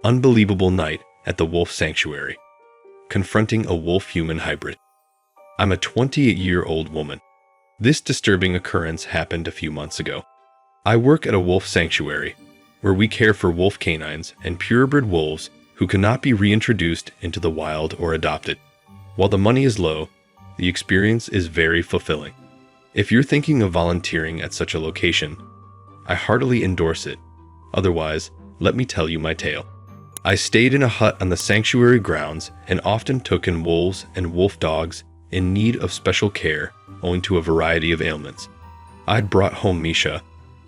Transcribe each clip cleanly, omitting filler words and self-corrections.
Unbelievable night at the wolf sanctuary. Confronting a wolf-human hybrid. I'm a 28-year-old woman. This disturbing occurrence happened a few months ago. I work at a wolf sanctuary, where we care for wolf canines and purebred wolves who cannot be reintroduced into the wild or adopted. While the money is low, the experience is very fulfilling. If you're thinking of volunteering at such a location, I heartily endorse it. Otherwise, let me tell you my tale. I stayed in a hut on the sanctuary grounds and often took in wolves and wolf dogs in need of special care owing to a variety of ailments. I'd brought home Misha,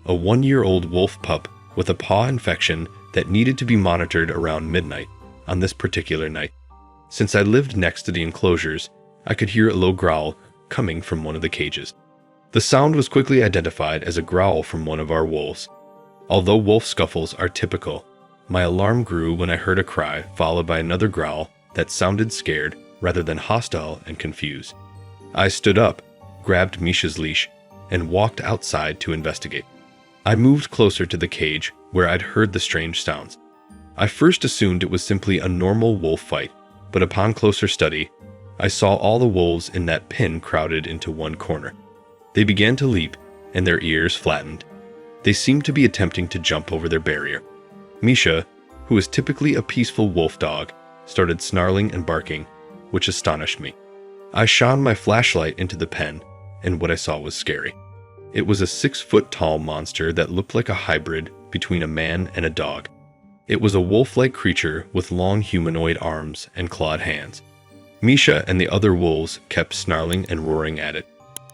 a 1-year-old wolf pup with a paw infection that needed to be monitored around midnight on this particular night. Since I lived next to the enclosures, I could hear a low growl coming from one of the cages. The sound was quickly identified as a growl from one of our wolves. Although wolf scuffles are typical, my alarm grew when I heard a cry followed by another growl that sounded scared rather than hostile and confused. I stood up, grabbed Misha's leash, and walked outside to investigate. I moved closer to the cage where I'd heard the strange sounds. I first assumed it was simply a normal wolf fight, but upon closer study, I saw all the wolves in that pen crowded into one corner. They began to leap, and their ears flattened. They seemed to be attempting to jump over their barrier. Misha, who is typically a peaceful wolf dog, started snarling and barking, which astonished me. I shone my flashlight into the pen, and what I saw was scary. It was a 6-foot-tall monster that looked like a hybrid between a man and a dog. It was a wolf-like creature with long humanoid arms and clawed hands. Misha and the other wolves kept snarling and roaring at it.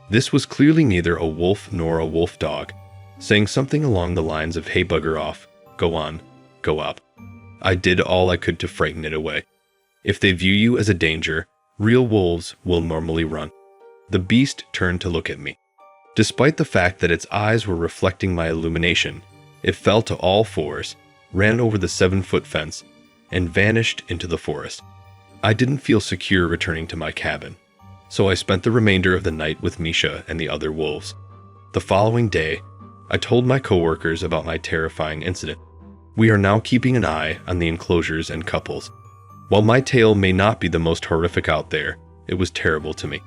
This was clearly neither a wolf nor a wolf dog, saying something along the lines of "Hey, bugger off, go on, go up." I did all I could to frighten it away. If they view you as a danger, real wolves will normally run. The beast turned to look at me. Despite the fact that its eyes were reflecting my illumination, it fell to all fours, ran over the 7-foot fence, and vanished into the forest. I didn't feel secure returning to my cabin, so I spent the remainder of the night with Misha and the other wolves. The following day, I told my coworkers about my terrifying incident. We are now keeping an eye on the enclosures and couples. While my tale may not be the most horrific out there, it was terrible to me.